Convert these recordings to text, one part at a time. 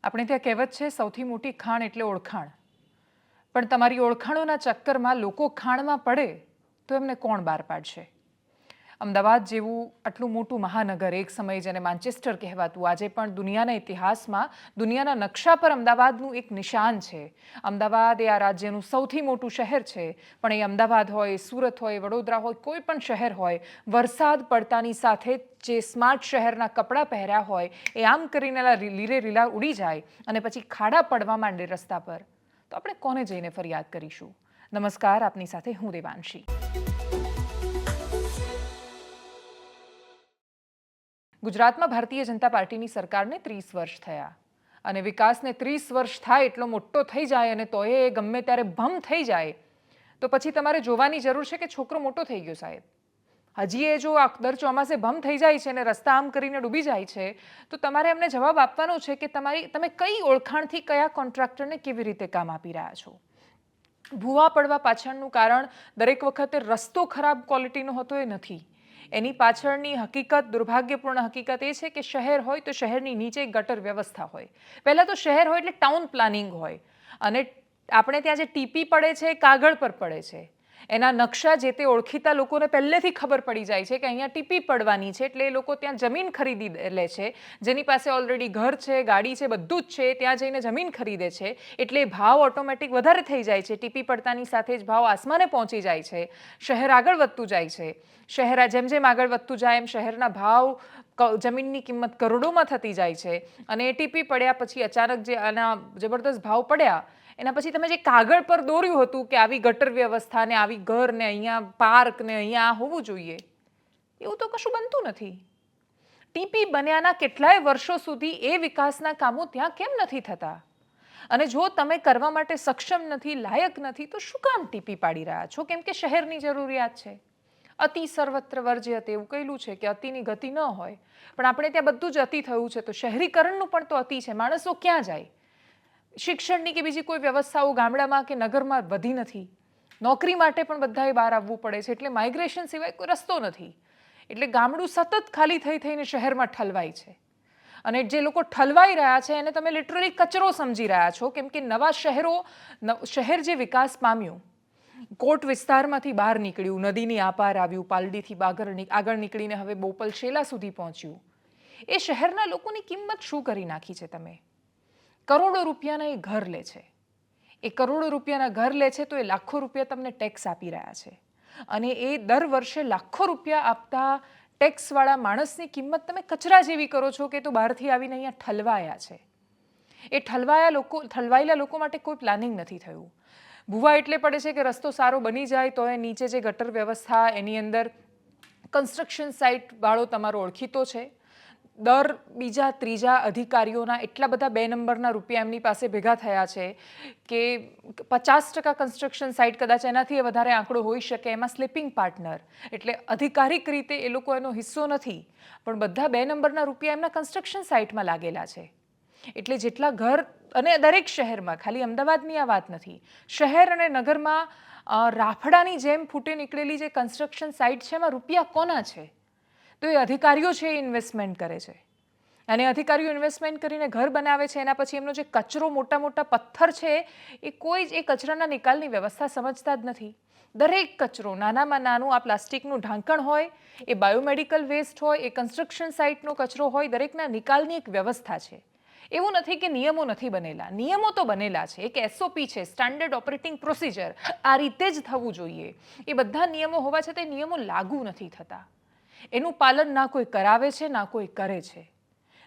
આપણે ત્યાં કહેવત છે, સૌથી મોટી ખાણ એટલે ઓળખાણ. પણ તમારી ઓળખાણોના ચક્કરમાં લોકો ખાણમાં પડે તો એમને કોણ બહાર પાડશે? અમદાવાદ જેવું આટલું મોટું મહાનગર, એક સમયે જેને માન્ચેસ્ટર કહેવાતું, આજે પણ દુનિયાના ઇતિહાસમાં, દુનિયાના નકશા પર અમદાવાદનું એક નિશાન છે. અમદાવાદ એ આ રાજ્યનું સૌથી મોટું શહેર છે. પણ એ અમદાવાદ હોય, સુરત હોય, વડોદરા હોય, કોઈ પણ શહેર હોય, વરસાદ પડતાની સાથે જે સ્માર્ટ શહેરના કપડાં પહેર્યા હોય એ આમ કરીને લીરે લીલા ઉડી જાય અને પછી ખાડા પડવા માંડે રસ્તા પર, તો આપણે કોને જઈને ફરિયાદ કરીશું? નમસ્કાર, આપની સાથે હું દેવાંશી. ગુજરાતમાં ભારતીય જનતા પાર્ટીની સરકારને 30 વર્ષ થયા અને વિકાસને 30 વર્ષ થાય એટલો મોટો થઈ જાય અને તોય એ ગમે ત્યારે ભમ થઈ જાય તો પછી તમારે જોવાની જરૂર છે કે છોકરો મોટો થઈ ગયો સાહેબ. હજી એ જો દર ચોમાસે ભમ થઈ જાય છે અને રસ્તા આમ કરીને ડૂબી જાય છે તો તમારે એમને જવાબ આપવાનો છે કે તમે કઈ ઓળખાણથી કયા કોન્ટ્રાક્ટરને કેવી રીતે કામ આપી રહ્યા છો. ભૂવા પડવા પાછળનું કારણ દરેક વખતે રસ્તો ખરાબ ક્વોલિટીનો હતો એ નથી. એની પાછળની હકીકત, દુર્ભાગ્યપૂર્ણ હકીકત એ છે કે શહેર હોય તો શહેરની નીચે ગટર વ્યવસ્થા હોય. પહેલાં તો શહેર હોય એટલે ટાઉન પ્લાનિંગ હોય અને આપણે ત્યાં જે ટીપી પડે છે એ કાગળ પર પડે છે. એના નકશા જે તે ઓળખીતા લોકોને પહેલેથી ખબર પડી જાય છે કે અહીંયા ટીપી પડવાની છે, એટલે એ લોકો ત્યાં જમીન ખરીદી લે છે. જેની પાસે ઓલરેડી ઘર છે, ગાડી છે, બધું જ છે, ત્યાં જઈને જમીન ખરીદે છે. એટલે ભાવ ઓટોમેટિક વધારે થઈ જાય છે. ટીપી પડતાની સાથે જ ભાવ આસમાને પહોંચી જાય છે. શહેર આગળ વધતું જાય છે. શહેર જેમ જેમ આગળ વધતું જાય એમ શહેરના ભાવ, જમીનની કિંમત કરોડોમાં થતી જાય છે. અને એ ટીપી પડ્યા પછી અચાનક જે આના જબરદસ્ત ભાવ પડ્યા એના પછી તમે જે કાગળ પર દોર્યું હતું કે આવી ગટર વ્યવસ્થા ને આવી ઘર ને અહીંયા પાર્ક ને અહીંયા આ હોવું જોઈએ, એવું તો કશું બનતું નથી. ટીપી બન્યાના કેટલાય વર્ષો સુધી એ વિકાસના કામો ત્યાં કેમ નથી થતા? અને જો તમે કરવા માટે સક્ષમ નથી, લાયક નથી, તો શું કામ ટીપી પાડી રહ્યા છો? કેમ કે શહેરની જરૂરિયાત છે. અતિ સર્વત્ર વર્જ્યતે એવું કહેલું છે કે અતિની ગતિ ન હોય. પણ આપણે ત્યાં બધું જ અતિ થયું છે, તો શહેરીકરણનું પણ તો અતિ છે. માણસો ક્યાં જાય? શિક્ષણની કે બીજી કોઈ વ્યવસ્થાઓ ગામડામાં કે નગરમાં વધી નથી. નોકરી માટે પણ બધાએ બહાર આવવું પડે છે, એટલે માઇગ્રેશન સિવાય કોઈ રસ્તો નથી. એટલે ગામડું સતત ખાલી થઈ થઈને શહેરમાં ઠલવાય છે. અને જે લોકો ઠલવાઈ રહ્યા છે એને તમે લિટરલી કચરો સમજી રહ્યા છો. કેમ કે નવા શહેર જે વિકાસ પામ્યું, કોટ વિસ્તારમાંથી બહાર નીકળ્યું, નદીની આપાર આવ્યું, પાલડીથી આગળ નીકળીને હવે બોપલ શેલા સુધી પહોંચ્યું, એ શહેરના લોકોની કિંમત શું કરી નાખી છે તમે? કરોડો રૂપિયાના એ ઘર લે છે. એ કરોડો રૂપિયાના ઘર લે છે તો એ લાખો રૂપિયા તમને ટેક્સ આપી રહ્યા છે. અને એ દર વર્ષે લાખો રૂપિયા આપતા ટેક્સવાળા માણસની કિંમત તમે કચરા જેવી કરો છો કે તો બહારથી આવીને અહીંયા ઠલવાયા છે. એ ઠલવાયેલા લોકો માટે કોઈ પ્લાનિંગ નથી થયું. ભૂવા એટલે પડે છે કે રસ્તો સારો બની જાય તો એ નીચે જે ગટર વ્યવસ્થા, એની અંદર કન્સ્ટ્રક્શન સાઇટવાળો તમારો ઓળખીતો છે. દર બીજા ત્રીજા અધિકારીઓના એટલા બધા 2 નંબરના રૂપિયા એમની પાસે ભેગા થયા છે કે 50% કન્સ્ટ્રક્શન સાઇટ, કદાચ એનાથી વધારે આંકડો હોઈ શકે, એમાં સ્લીપિંગ પાર્ટનર, એટલે અધિકારિક રીતે એ લોકો એનો હિસ્સો નથી, પણ બધા 2 નંબરના રૂપિયા એમના કન્સ્ટ્રક્શન સાઇટમાં લાગેલા છે. એટલે જેટલા ઘર, અને દરેક શહેરમાં, ખાલી અમદાવાદની આ વાત નથી, શહેર અને નગરમાં રાફડાની જેમ ફૂટે નીકળેલી જે કન્સ્ટ્રક્શન સાઇટ છે એમાં રૂપિયા કોના છે? તો એ અધિકારીઓ છે એ ઇન્વેસ્ટમેન્ટ કરે છે. અને અધિકારીઓ ઇન્વેસ્ટમેન્ટ કરીને ઘર બનાવે છે. એના પછી એમનો જે કચરો, મોટા મોટા પથ્થર છે, એ કોઈ જ એ કચરાના નિકાલની વ્યવસ્થા સમજતા જ નથી. દરેક કચરો, નાનામાં નાનું આ પ્લાસ્ટિકનું ઢાંકણ હોય, એ બાયોમેડિકલ વેસ્ટ હોય, એ કન્સ્ટ્રક્શન સાઇટનો કચરો હોય, દરેકના નિકાલની એક વ્યવસ્થા છે. એવું નથી કે નિયમો નથી બનેલા. નિયમો તો બનેલા છે. એક SOP છે, સ્ટાન્ડર્ડ ઓપરેટિંગ પ્રોસિજર. આ રીતે જ થવું જોઈએ. એ બધા નિયમો હોવા છતાં એ નિયમો લાગુ નથી થતા. એનું પાલન ના કોઈ કરાવે છે, ના કોઈ કરે છે.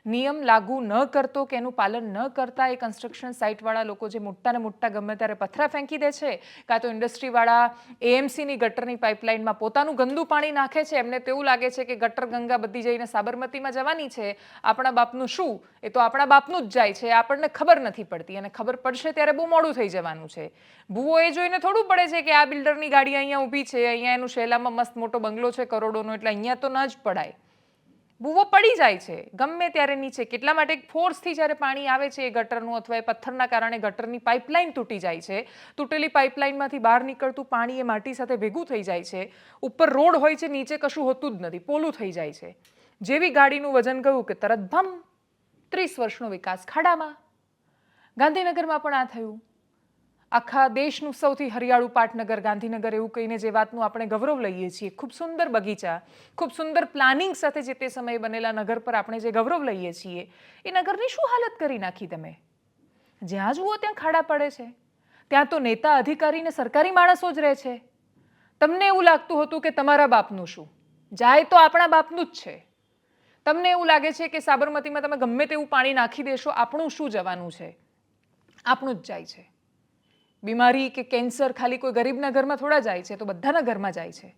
નિયમ લાગુ ન કરતો કે એનું પાલન ન કરતા એ કન્સ્ટ્રક્શન સાઇટવાળા લોકો જે મોટા ને મોટા ગમે ત્યારે પથરા ફેંકી દે છે, કાં તો ઇન્ડસ્ટ્રીવાળા AMCની ગટરની પાઇપલાઇનમાં પોતાનું ગંદુ પાણી નાખે છે. એમને તો એવું લાગે છે કે ગટર ગંગા બધી જઈને સાબરમતીમાં જવાની છે. આપણા બાપનું શું? એ તો આપણા બાપનું જ જાય છે. આપણને ખબર નથી પડતી, અને ખબર પડશે ત્યારે બહુ મોડું થઈ જવાનું છે. ભૂવો એ જોઈને થોડું પડે છે કે આ બિલ્ડરની ગાડી અહીંયા ઊભી છે, અહીંયા એનું શેલામાં મસ્ત મોટો બંગલો છે કરોડોનો, એટલે અહીંયા તો ન જ પડાય. ભૂવો પડી જાય છે ગમે ત્યારે નીચે. કેટલા માટે? ફોર્સથી જ્યારે પાણી આવે છે એ ગટરનું, અથવા એ પથ્થરના કારણે ગટરની પાઇપલાઇન તૂટી જાય છે. તૂટેલી પાઇપલાઇનમાંથી બહાર નીકળતું પાણી એ માટી સાથે ભેગું થઈ જાય છે. ઉપર રોડ હોય છે, નીચે કશું હોતું જ નથી, પોલું થઈ જાય છે. જેવી ગાડીનું વજન ગયું કે તરત ભમ, 30 વર્ષનો વિકાસ ખાડામાં. ગાંધીનગરમાં પણ આ થયું. આખા દેશનું સૌથી હરિયાળું પાટનગર ગાંધીનગર એવું કહીને જે વાતનું આપણે ગૌરવ લઈએ છીએ, ખૂબ સુંદર બગીચા, ખૂબ સુંદર પ્લાનિંગ સાથે જે તે સમયે બનેલા નગર પર આપણે જે ગૌરવ લઈએ છીએ, એ નગરની શું હાલત કરી નાખી તમે? જ્યાં જુઓ ત્યાં ખાડા પડે છે. ત્યાં તો નેતા, અધિકારી ને સરકારી માણસો જ રહે છે. તમને એવું લાગતું હતું કે તમારા બાપનું શું જાય તો આપણા બાપનું જ છે. તમને એવું લાગે છે કે સાબરમતીમાં તમે ગમે તેવું પાણી નાખી દેશો, આપણું શું જવાનું છે? આપણું જ જાય છે. બીમારી કે કેન્સર ખાલી કોઈ ગરીબના ઘરમાં થોડા જાય છે, તો બધાના ઘરમાં જાય છે.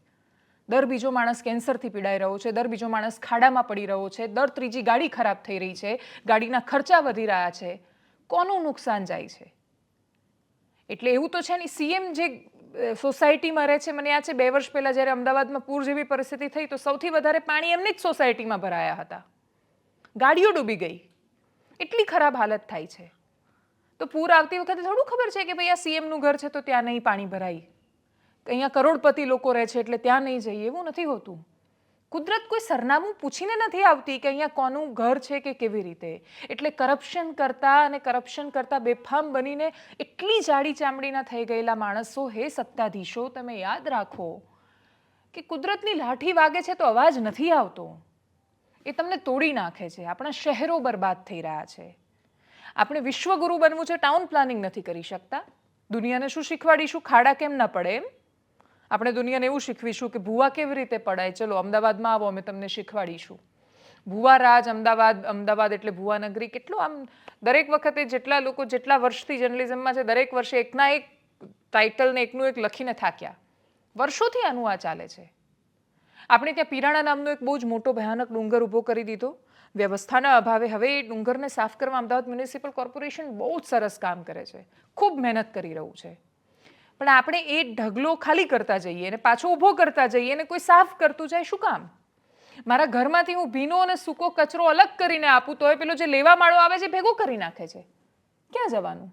દર બીજો માણસ કેન્સરથી પીડાઈ રહ્યો છે, દર બીજો માણસ ખાડામાં પડી રહ્યો છે, દર ત્રીજી ગાડી ખરાબ થઈ રહી છે, ગાડીના ખર્ચા વધી રહ્યા છે. કોનું નુકસાન જાય છે? એટલે એવું તો છે ને, સીએમ જે સોસાયટીમાં રહે છે, મને યાદ છે 2 વર્ષ પહેલા જ્યારે અમદાવાદમાં પૂર જેવી પરિસ્થિતિ થઈ તો સૌથી વધારે પાણી એમની જ સોસાયટીમાં ભરાયા હતા. ગાડીઓ ડૂબી ગઈ. એટલી ખરાબ હાલત થાય છે. તો પૂર આવતી વખતે થોડું ખબર છે કે ભાઈ આ સીએમનું ઘર છે તો ત્યાં નહીં પાણી ભરાય, અહીંયા કરોડપતિ લોકો રહે છે એટલે ત્યાં નહીં જઈએ, એવું નથી હોતું. કુદરત કોઈ સરનામું પૂછીને નથી આવતી કે અહીંયા કોનું ઘર છે કે કેવી રીતે. એટલે કરપ્શન કરતા બેફામ બનીને એટલી જાડી ચામડીના થઈ ગયેલા માણસો, હે સત્તાધીશો, તમે યાદ રાખો કે કુદરતની લાઠી વાગે છે તો અવાજ નથી આવતો, એ તમને તોડી નાખે છે. આપણા શહેરો બરબાદ થઈ રહ્યા છે. આપણે વિશ્વગુરુ બનવું છે, ટાઉન પ્લાનિંગ નથી કરી શકતા. દુનિયાને શું શીખવાડીશું? ખાડા કેમ ન પડે એમ. આપણે દુનિયાને એવું શીખવીશું કે ભૂવા કેવી રીતે પડાય, ચલો અમદાવાદમાં આવો, અમે તમને શીખવાડીશું. ભૂવા રાજ અમદાવાદ, અમદાવાદ એટલે ભૂવા નગરી. કેટલું આમ દરેક વખતે જેટલા લોકો જેટલા વર્ષથી જર્નલિઝમમાં છે, દરેક વર્ષે એકના એક ટાઇટલને એકનું એક લખીને થાક્યા. વર્ષોથી આનું આ ચાલે છે. આપણે ત્યાં પીરાણા નામનો એક બહુ જ મોટો ભયાનક ડુંગર ઊભો કરી દીધો વ્યવસ્થાના અભાવે. હવે એ ડુંગરને સાફ કરવા અમદાવાદ મ્યુનિસિપલ કોર્પોરેશન બહુ જ સરસ કામ કરે છે, ખૂબ મહેનત કરી રહ્યું છે. પણ આપણે એ ઢગલો ખાલી કરતા જઈએ અને પાછો ઊભો કરતા જઈએ અને કોઈ સાફ કરતું જાય. શું કામ? મારા ઘરમાંથી હું ભીનો અને સૂકો કચરો અલગ કરીને આપું તોય પેલો જે લેવા માળો આવે છે ભેગો કરી નાખે છે. ક્યાં જવાનું?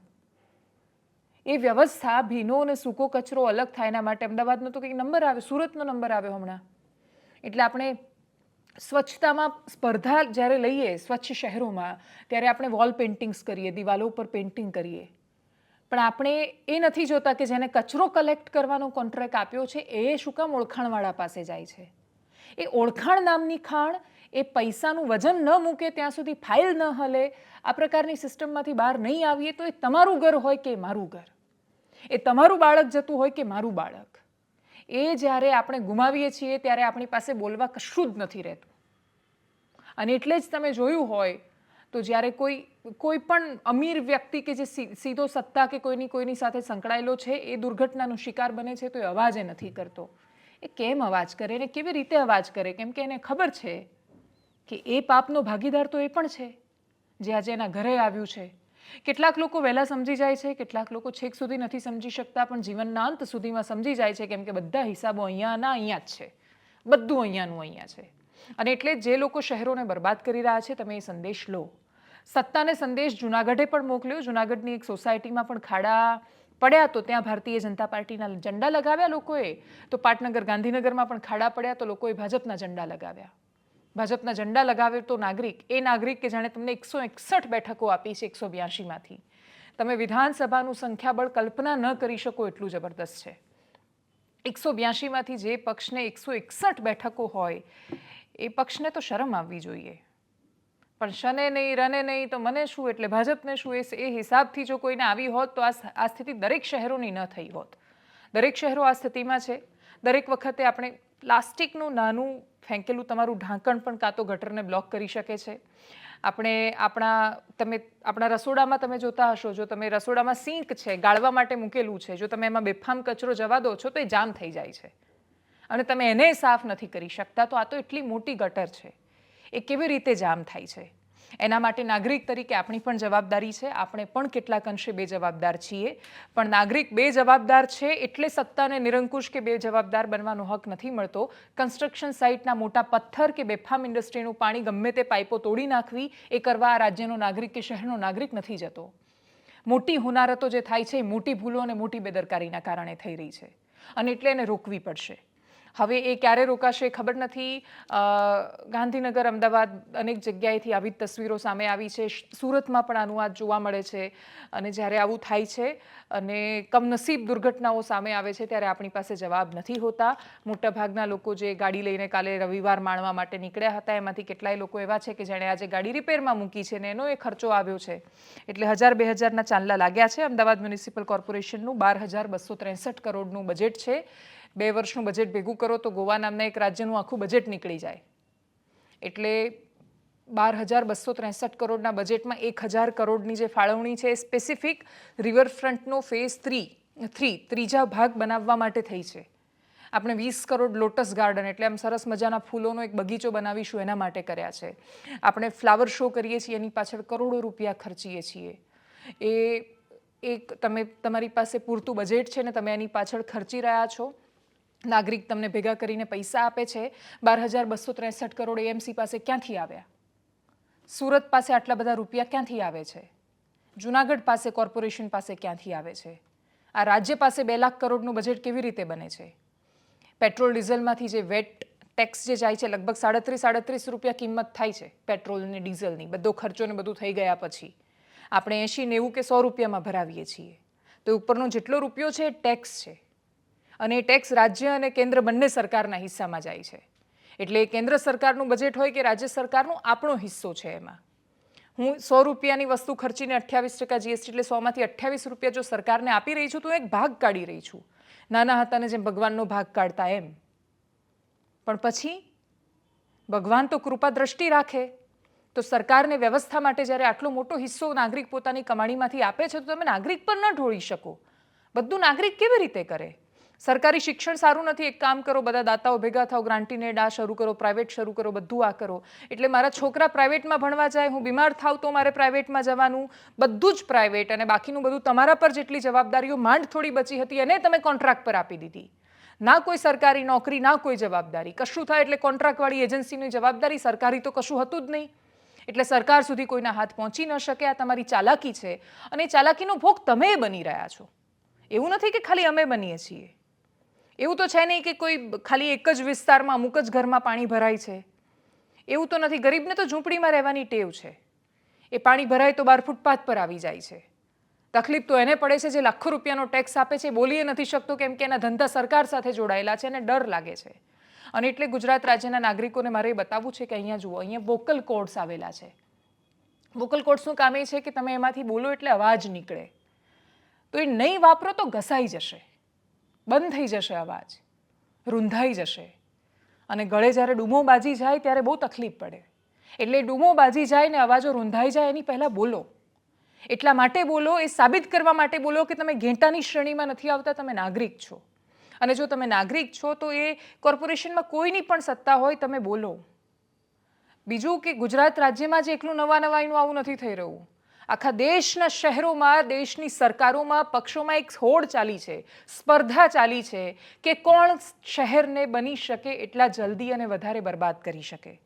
એ વ્યવસ્થા ભીનો અને સૂકો કચરો અલગ થાય એના માટે અમદાવાદનો તો કંઈક નંબર આવે, સુરતનો નંબર આવ્યો હમણાં. એટલે આપણે સ્વચ્છતામાં સ્પર્ધા જ્યારે લઈએ સ્વચ્છ શહેરોમાં, ત્યારે આપણે વોલ પેઇન્ટિંગ્સ કરીએ, દિવાલો ઉપર પેઇન્ટિંગ કરીએ. પણ આપણે એ નથી જોતા કે જેને કચરો કલેક્ટ કરવાનો કોન્ટ્રાક્ટ આપ્યો છે એ શું કામ ઓળખાણવાળા પાસે જાય છે. એ ઓળખાણ નામની ખાણ એ પૈસાનું વજન ન મૂકે ત્યાં સુધી, ફાઇલ ન હલે, આ પ્રકારની સિસ્ટમમાંથી બહાર નહીં આવીએ તો એ તમારું ઘર હોય કે મારું ઘર, એ તમારું બાળક જતું હોય કે મારું બાળક, એ જ્યારે આપણે ગુમાવીએ છીએ ત્યારે આપણી પાસે બોલવા કશું જ નથી રહેતું. અને એટલે જ તમે જોયું હોય તો જ્યારે કોઈ પણ અમીર વ્યક્તિ કે જે સીધો સત્તા કે કોઈની સાથે સંકળાયેલો છે એ દુર્ઘટનાનો શિકાર બને છે તો એ અવાજ એ નથી કરતો. એ કેમ અવાજ કરે ને કેવી રીતે અવાજ કરે? કેમ કે એને ખબર છે કે એ પાપનો ભાગીદાર તો એ પણ છે જે આજે એના ઘરે આવ્યું છે. કેટલાક લોકો વહેલા સમજી જાય છે, કેટલાક લોકો છેક સુધી નથી સમજી શકતા, પણ જીવનના અંત સુધીમાં સમજી જાય છે, કેમ કે બધા હિસાબો અહીંયાના અહીંયા જ છે, બધું અહીંયાનું અહીંયા છે. અને એટલે જે લોકો શહેરોને બરબાદ કરી રહ્યા છે, તમે એ સંદેશ લો. સત્તાને સંદેશ જુનાગઢે પણ મોકલ્યો. જુનાગઢની એક સોસાયટીમાં પણ ખાડા પડ્યા તો ત્યાં ભારતીય જનતા પાર્ટીના ઝંડા લગાવ્યા લોકોએ. તો પાટનગર ગાંધીનગરમાં પણ ખાડા પડ્યા તો લોકોએ ભાજપના ઝંડા લગાવ્યા. ભાજપના ઝંડા લગાવે તો એ નાગરિક કે જેણે તમને 161 બેઠકો આપી છે 182માંથી, તમે વિધાનસભાનું સંખ્યાબળ કલ્પના ન કરી શકો એટલું જબરદસ્ત છે. 182માંથી જે પક્ષને 161 બેઠકો હોય એ પક્ષને તો શરમ આવવી જોઈએ. પણ શને નહીં રને નહીં તો મને શું, એટલે ભાજપને શું, એ હિસાબથી જો કોઈને આવી હોત તો આ સ્થિતિ દરેક શહેરોની ન થઈ હોત. દરેક શહેરો આ સ્થિતિમાં છે. દરેક વખતે આપણે પ્લાસ્ટિકનું નાનું ફેંકેલું તમારું ઢાંકણ પણ કાં તો ગટરને બ્લોક કરી શકે છે. આપણે આપણા રસોડામાં તમે જોતા હશો, જો તમે રસોડામાં સિંક છે ગાળવા માટે મૂકેલું છે, જો તમે એમાં બેફામ કચરો જવા દો છો તો એ જામ થઈ જાય છે અને તમે એને સાફ નથી કરી શકતા. તો આ તો એટલી મોટી ગટર છે, એ કેવી રીતે જામ થાય છે? એના માટે નાગરિક તરીકે આપણી પણ જવાબદારી છે. આપણે પણ કેટલાક અંશે બેજવાબદાર છીએ, પણ નાગરિક બેજવાબદાર છે એટલે સત્તાને નિરંકુશ કે બેજવાબદાર બનવાનો હક નથી મળતો. કન્સ્ટ્રક્શન સાઇટના મોટા પથ્થર કે બેફામ ઇન્ડસ્ટ્રીનું પાણી ગમે તે પાઇપો તોડી નાખવી એ કરવા આ રાજ્યનો નાગરિક કે શહેરનો નાગરિક નથી જતો. મોટી હોનારતો જે થાય છે એ મોટી ભૂલો અને મોટી બેદરકારીના કારણે થઈ રહી છે અને એટલે એને રોકવી પડશે. હવે એ ક્યારે રોકાશે ખબર નથી. ગાંધીનગર, અમદાવાદ અનેક જગ્યાએથી આવી તસવીરો સામે આવી છે. સુરતમાં પણ આનું આજ જોવા મળે છે. અને જ્યારે આવું થાય છે અને કમનસીબ દુર્ઘટનાઓ સામે આવે છે ત્યારે આપણી પાસે જવાબ નથી હોતા. મોટાભાગના લોકો જે ગાડી લઈને કાલે રવિવાર માણવા માટે નીકળ્યા હતા એમાંથી કેટલાય લોકો એવા છે કે જેણે આજે ગાડી રિપેરમાં મૂકી છે ને એનો એ ખર્ચો આવ્યો છે. એટલે 1000-2000ના ચાંદલા લાગ્યા છે. અમદાવાદ મ્યુનિસિપલ કોર્પોરેશનનું 12,263 કરોડનું બજેટ છે. 2 વર્ષનું બજેટ ભેગું કરો તો ગોવા નામના એક રાજ્યનું આખું બજેટ નીકળી જાય. એટલે 12,263 કરોડના બજેટમાં 1,000 કરોડની જે ફાળવણી છે એ સ્પેસિફિક રિવરફ્રન્ટનો ફેઝ 3 ત્રીજા ભાગ બનાવવા માટે થઈ છે. આપણે 20 કરોડ લોટસ ગાર્ડન એટલે આમ સરસ મજાના ફૂલોનો એક બગીચો બનાવીશું એના માટે કર્યા છે. આપણે ફ્લાવર શો કરીએ છીએ એની પાછળ કરોડો રૂપિયા ખર્ચીએ છીએ. એ એક તમારી પાસે પૂરતું બજેટ છે ને તમે એની પાછળ ખર્ચી રહ્યા છો. નાગરિક તમને ભેગા કરીને પૈસા આપે છે. 12,263 કરોડ એએમસી પાસે ક્યાંથી આવ્યા? સુરત પાસે આટલા બધા રૂપિયા ક્યાંથી આવે છે? જુનાગઢ પાસે, કોર્પોરેશન પાસે ક્યાંથી આવે છે? આ રાજ્ય પાસે 2 લાખ કરોડનું બજેટ કેવી રીતે બને છે? પેટ્રોલ ડીઝલમાંથી જે વેટ ટેક્સ જે જાય છે લગભગ 37 રૂપિયા કિંમત થાય છે પેટ્રોલ અને ડીઝલની. બધો ખર્ચો ને બધું થઈ ગયા પછી આપણે 80, 90 કે 100 રૂપિયામાં ભરાવીએ છીએ. તો ઉપરનો જેટલો રૂપિયો છે એ ટેક્સ છે. અને એ ટેક્સ રાજ્ય અને કેન્દ્ર બંને સરકારના હિસ્સામાં જાય છે. એટલે કેન્દ્ર સરકારનું બજેટ હોય કે રાજ્ય સરકારનો આપણો હિસ્સો છે એમાં. હું 100 રૂપિયાની વસ્તુ ખર્ચીને 28% જીએસટી એટલે 100માંથી 28 રૂપિયા જો સરકારને આપી રહી છું તો એક ભાગ કાઢી રહી છું. નાના હતાને જેમ ભગવાનનો ભાગ કાઢતા એમ. પણ પછી ભગવાન તો કૃપા દ્રષ્ટિ રાખે. તો સરકારને વ્યવસ્થા માટે જ્યારે આટલો મોટો હિસ્સો નાગરિક પોતાની કમાણીમાંથી આપે છે તો તમે નાગરિક પર ન ઢોળી શકો. બધું નાગરિક કેવી રીતે કરે? સરકારી શિક્ષણ સારું નથી, એક કામ કરો, બધા દાતાઓ ભેગા થાવ, ગ્રાન્ટીનેડ આ શરૂ કરો, પ્રાઇવેટ શરૂ કરો, બધું આ કરો. એટલે મારા છોકરા પ્રાઇવેટમાં ભણવા જાય, હું બીમાર થાવ તો મારે પ્રાઇવેટમાં જવાનું, બધું જ પ્રાઇવેટ. અને બાકીનું બધું તમારા પર જેટલી જવાબદારીઓ માંડ થોડી બચી હતી એને તમે કોન્ટ્રાક્ટ પર આપી દીધી. ના કોઈ સરકારી નોકરી, ના કોઈ જવાબદારી. કશું થાય એટલે કોન્ટ્રાક્ટવાળી એજન્સીની જવાબદારી, સરકારી તો કશું હતું જ નહીં. એટલે સરકાર સુધી કોઈના હાથ પહોંચી ન શકે. આ તમારી ચાલાકી છે અને ચાલાકીનો ભોગ તમે બની રહ્યા છો. એવું નથી કે ખાલી અમે બનીએ છીએ. એવું તો છે નહીં કે કોઈ ખાલી એક જ વિસ્તારમાં અમુક જ ઘરમાં પાણી ભરાય છે. એવું તો નથી. ગરીબને તો ઝૂંપડીમાં રહેવાની ટેવ છે. એ પાણી ભરાય તો 12 ફૂટપાથ પર આવી જાય છે. તકલીફ તો એને પડે છે જે લાખો રૂપિયાનો ટેક્સ આપે છે, બોલી નથી શકતો કેમ કે એના ધંધા સરકાર સાથે જોડાયેલા છે અને ડર લાગે છે. અને એટલે ગુજરાત રાજ્યના નાગરિકોને મારે એ બતાવવું છે કે અહીંયા જુઓ, અહીંયા વોકલ કોડ્સ આવેલા છે. વોકલ કોડ્સનું કામ એ છે કે તમે એમાંથી બોલો એટલે અવાજ નીકળે. તો એ નહીં વાપરો તો ઘસાઈ જશે, બંધ થઈ જશે અવાજ, રૂંધાઈ જશે. અને ગળે જ્યારે ડૂમો બાજી જાય ત્યારે બહુ તકલીફ પડે. એટલે ડૂમો બાજી જાય ને અવાજો રૂંધાઈ જાય એની પહેલાં બોલો. એટલા માટે બોલો, એ સાબિત કરવા માટે બોલો કે તમે ઘેટાની શ્રેણીમાં નથી આવતા, તમે નાગરિક છો. અને જો તમે નાગરિક છો તો એ કોર્પોરેશનમાં કોઈની પણ સત્તા હોય, તમે બોલો. બીજું કે ગુજરાત રાજ્યમાં જ એકલું નવાઈનું આવું નથી થઈ રહ્યું. આખા દેશના શહેરોમાં, દેશની સરકારોમાં, પક્ષોમાં એક હોડ ચાલી છે, સ્પર્ધા ચાલી છે કે કોણ શહેરને બની શકે એટલા જલ્દી અને વધારે બરબાદ કરી શકે.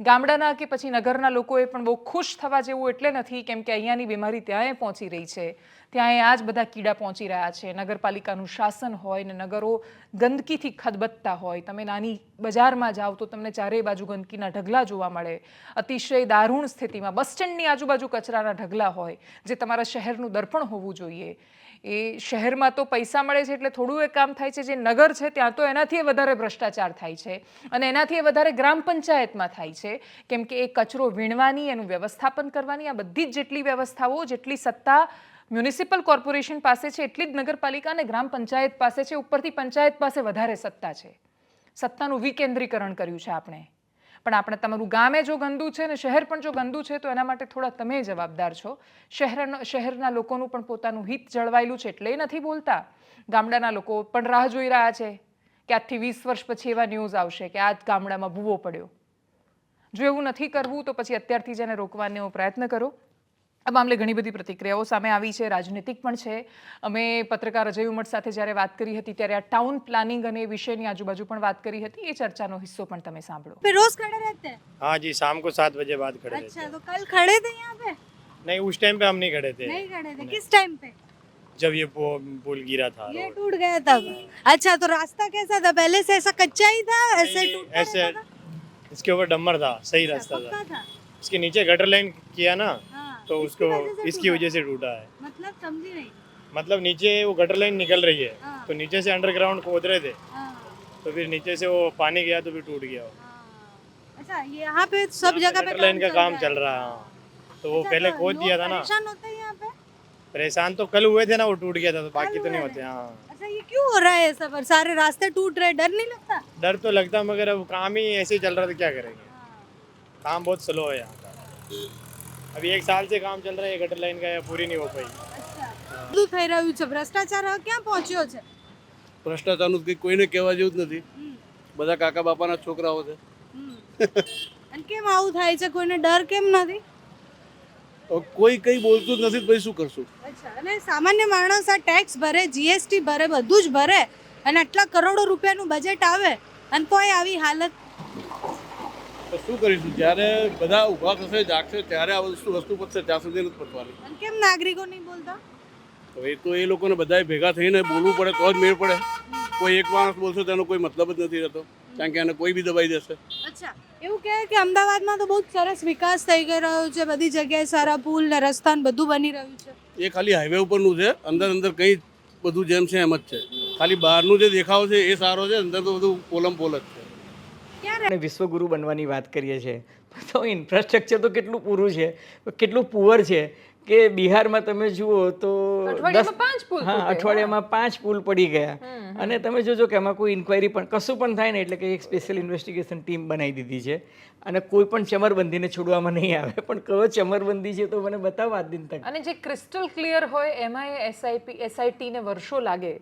ગામડાના કે પછી નગરના લોકોએ પણ બહુ ખુશ થવા જેવું એટલે નથી કેમ કે અહીંયાની બીમારી ત્યાંય પહોંચી રહી છે. ત્યાં આ જ બધા કીડા પહોંચી રહ્યા છે. નગરપાલિકાનું શાસન હોય ને નગરો ગંદકીથી ખદબદતા હોય. તમે નાની બજારમાં જાઓ તો તમને ચારેય બાજુ ગંદકીના ઢગલા જોવા મળે. અતિશય દારૂણ સ્થિતિમાં બસ સ્ટેન્ડની આજુબાજુ કચરાના ઢગલા હોય, જે તમારા શહેરનું દર્પણ હોવું જોઈએ. એ શહેરમાં તો પૈસા મળે છે એટલે થોડું એ કામ થાય છે. જે નગર છે ત્યાં તો એનાથી વધારે ભ્રષ્ટાચાર થાય છે અને એનાથી વધારે ગ્રામ પંચાયતમાં થાય છે કેમ કે એ કચરો વીણવાની, એનું વ્યવસ્થાપન કરવાની, આ બધી જ જેટલી વ્યવસ્થાઓ, જેટલી સત્તા મ્યુનિસિપલ કોર્પોરેશન પાસે છે એટલી જ નગરપાલિકા અને ગ્રામ પંચાયત પાસે છે. ઉપરથી પંચાયત પાસે વધારે સત્તા છે. સત્તાનું વિકેન્દ્રીકરણ કર્યું છે આપણે. પણ આપણે તમારું ગામે જો ગંદુ છે ને શહેર પણ જો ગંદુ છે તો એના માટે થોડા તમે જવાબદાર છો. શહેરના લોકોનું પણ પોતાનું હિત જળવાયેલું છે એટલે એ નથી બોલતા. ગામડાના લોકો પણ રાહ જોઈ રહ્યા છે કે આજથી 20 વર્ષ પછી એવા ન્યૂઝ આવશે કે આ જ ગામડામાં ભૂવો પડ્યો. જો એવું નથી કરવું તો પછી અત્યારથી જ એને રોકવાનો પ્રયત્ન કરો. આ મામલે ઘણી બધી પ્રતિક્રિયાઓ સામે આવી છે, રાજનીતિક પણ છે. અમે પત્રકાર અજય ઉમટ સાથે જ્યારે વાત કરી હતી ત્યારે આ ટાઉન પ્લાનિંગ અને એ વિષયની આજુબાજુ પણ વાત કરી હતી. એ ચર્ચાનો હિસ્સો પણ તમે સાંભળો. रोज खड़े रहते हैं? हाँ जी, शाम को 7 बजे बाद खड़े रहते अच्छा, हैं। तो कल खड़े थे यहाँ पे? नहीं, उस टाइम पे हम नहीं खड़े थे। नहीं खड़े थे, किस टाइम पे? जब ये पुल गिरा था ये रोड। टूट गया तब। अच्छा, तो रास्ता कैसा था? पहले से ऐसा कच्चा ही था, ऐसे नहीं, टूटता ऐसे रहता था? इसके ऊपर डम्बर था, सही रास्ता पक्का था। था? इसके नीचे गटर लाइन किया ना, हाँ, तो इसकी उसको वजह से इसकी टूटा? वजह से टूटा है। मतलब समझी नहीं। मतलब नीचे वो गटर लाइन निकल रही है, हाँ। तो नीचे से अंडरग्राउंड खोद रहे थे, हाँ, तो फिर नीचे से वो पानी गया तो फिर टूट गया वो। हाँ। अच्छा, यहाँ पे सब जगह पे गटर लाइन का काम चल रहा है, हाँ। तो वो अच्छा, पहले तो खोद लोग दिया था ना। परेशान होते हैं यहाँ पे? परेशान तो कल हुए थे ना, वो टूट गया था, तो बाकी कल तो नहीं हुए होते। थे। हाँ, अच्छा, ये क्यों हो रहा है सब? सारे रास्ते टूट रहे, डर नहीं लगता? डर तो लगता, मगर अब काम ही ऐसे ही चल रहा था, क्या करेंगे। काम बहुत स्लो है यहाँ का। अभी 1 साल से काम चल रहा है, गटर लाइन का ये पूरी नहीं हो पाई। અચ્છા. બધું થઈ રહ્યું છે, ભ્રષ્ટાચાર હવે ક્યાં પહોંચ્યો છે? ભ્રષ્ટાચારનું કંઈ કોઈને કહેવા જેવું જ નથી. હમ, બધા કાકા બાપાના છોકરાઓ છે. હમ. અને કેમ આવું થાય છે? કોઈને ડર કેમ નથી? હવે કોઈ કંઈ બોલતું જ નથી તો પછી શું કરશું? અચ્છા, અને સામાન્ય માણસ આ ટેક્સ ભરે, જીએસટી ભરે, બધું જ ભરે, અને આટલા કરોડો રૂપિયાનું બજેટ આવે અને તોય આવી હાલત. તો શું કરીશું? જ્યારે બધા ઊભા થશે જાગશે ત્યારે આ વસ્તુ પતશે, ત્યાં સુધી નથી પતવાની. અને કેમ નાગરિકો નહીં બોલતા? હવે એ તો એ લોકોને બધાએ ભેગા થઈને બોલવું પડે તો જ મેળ પડે. કોઈ એક માણસ બોલશે તેનો કોઈ મતલબ જ નથી રહેતો, કારણ કે એને કોઈ બી દબાઈ દેશે. અચ્છા, એવું કહે કે અમદાવાદમાં તો બહુ જ સરસ વિકાસ થઈ ગઈ રહ્યો છે, બધી જગ્યાએ સારા પુલ ને રસ્તા ને બધું બની રહ્યું છે. એ ખાલી હાઈવે ઉપરનું છે, અંદર કંઈ બધું જેમ છે એમ જ છે. ખાલી બહારનું જે દેખાવ છે એ સારો છે, અંદર તો બધું પોલમ પોલ જ છે. ક્યારે અને વિશ્વગુરુ બનવાની વાત કરીએ છીએ તો ઇન્ફ્રાસ્ટ્રક્ચર તો કેટલું પૂરું છે, કેટલું પુઅર છે કે બિહારમાં તમે જુઓ તો અઠવાડિયામાં 5 પુલ હા તૂટે, અઠવાડિયામાં 5 પુલ પડી ગયા. અને તમે જોજો કે એમાં કોઈ ઇન્ક્વાયરી પણ કશું પણ થાય ને એટલે કે એક સ્પેશિયલ ઇન્વેસ્ટિગેશન ટીમ બનાવી દીધી છે અને કોઈ પણ ચમરબંધીને છોડવામાં નહીં આવે. પણ કયો ચમરબંધી છે તો મને બતાવો આજ દિન તક. અને જે ક્રિસ્ટલ ક્લિયર હોય એમાં એ એસઆઈટીને વર્ષો લાગે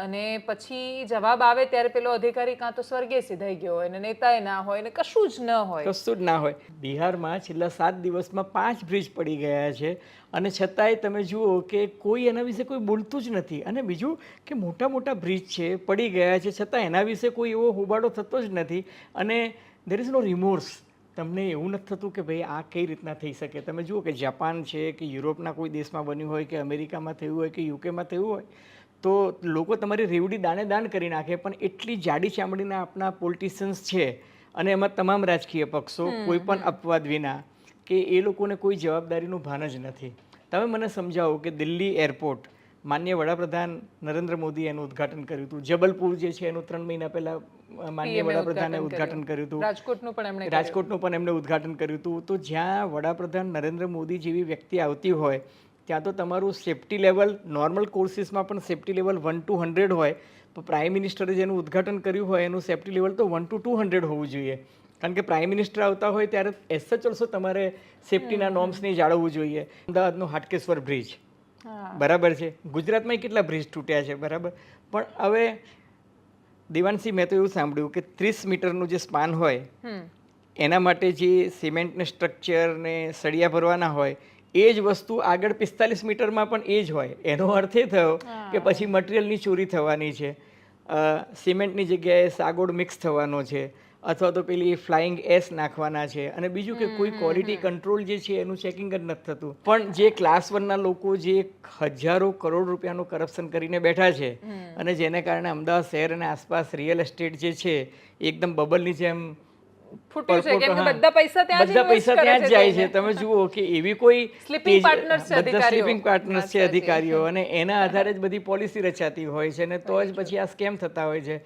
અને પછી જવાબ આવે ત્યારે પેલો અધિકારી કાં તો સ્વર્ગે સિધાઈ ગયો હોય ને નેતાએ ના હોય ને કશું જ ન હોય. કશું જ ના હોય. બિહારમાં છેલ્લા 7 દિવસમાં 5 બ્રિજ પડી ગયા છે અને છતાંય તમે જુઓ કે કોઈ એના વિશે કોઈ બોલતું જ નથી. અને બીજું કે મોટા મોટા બ્રિજ છે પડી ગયા છે છતાં એના વિશે કોઈ એવો હોબાળો થતો જ નથી અને દેર ઇઝ નો રિમોર્સ. તમને એવું નથી થતું કે ભાઈ આ કઈ રીતના થઈ શકે? તમે જુઓ કે જાપાન છે કે યુરોપના કોઈ દેશમાં બન્યું હોય કે અમેરિકામાં થયું હોય કે યુકેમાં થયું હોય તો લોકો તમારી રેવડી દાણે દાન કરી નાખે, પણ એટલી જાડી ચામડીના આપણા પોલિટિશિયન્સ છે અને એમાં તમામ રાજકીય પક્ષો કોઈ પણ અપવાદ વિના કે એ લોકોને કોઈ જવાબદારીનું ભાન જ નથી. તમે મને સમજાવો કે દિલ્હી એરપોર્ટ માન્ય વડાપ્રધાન નરેન્દ્ર મોદી એનું ઉદ્ઘાટન કર્યું હતું. જબલપુર જે છે એનું 3 મહિના પહેલા માન્ય વડાપ્રધાને ઉદ્ઘાટન કર્યું હતું. રાજકોટનું પણ એમણે રાજકોટનું પણ એમણે ઉદ્ઘાટન કર્યું હતું. તો જ્યાં વડાપ્રધાન નરેન્દ્ર મોદી જેવી વ્યક્તિ આવતી હોય ત્યાં તો તમારું સેફ્ટી લેવલ નોર્મલ કોર્સિસમાં પણ સેફ્ટી લેવલ 1 to 100 હોય. તો પ્રાઇમ મિનિસ્ટરે જેનું ઉદ્ઘાટન કર્યું હોય એનું સેફ્ટી લેવલ તો 1 to 200 હોવું જોઈએ, કારણ કે પ્રાઇમ મિનિસ્ટર આવતા હોય ત્યારે એસ સચ ઓલ્સો તમારે સેફ્ટીના નોર્મ્સને જાળવવું જોઈએ. અમદાવાદનો હાટકેશ્વર બ્રિજ બરાબર છે, ગુજરાતમાં કેટલા બ્રિજ તૂટ્યા છે બરાબર, પણ હવે દેવાનસિંહ મેં તો એવું સાંભળ્યું કે 30 મીટરનું જે સ્પાન હોય એના માટે જે સિમેન્ટને સ્ટ્રક્ચર ને સળિયા ભરવાના હોય એ જ વસ્તુ આગળ 45 મીટરમાં પણ એ જ હોય. એનો અર્થ એ થયો કે પછી મટીરિયલની ચોરી થવાની છે, સિમેન્ટની જગ્યાએ સાગોડ મિક્સ થવાનો છે અથવા તો પેલી ફ્લાઇંગ એસ નાખવાના છે. અને બીજું કે કોઈ ક્વોલિટી કંટ્રોલ જે છે એનું ચેકિંગ જ નથી થતું. પણ જે ક્લાસ 1ના લોકો જે હજારો કરોડ રૂપિયાનું કરપ્શન કરીને બેઠા છે અને જેને કારણે અમદાવાદ શહેર અને આસપાસ રિયલ એસ્ટેટ જે છે એકદમ બબલની જેમ ફૂટ્યું છે કેમ કે બધા પૈસા ત્યાં જ બધા પૈસા invest કરે ત્યાં જ છે જાય તેને. છે. તમે જુઓ કે એવી કોઈ Sleeping partners છે બધા અધિકારીઓ. સ્લીપિંગ પાર્ટનર્સ છે સાચી. અધિકારીઓ અને એના આધારે જ બધી પોલિસી રચાતી હોય છે ને તો જ પછી આ સ્કેમ થતા હોય છે.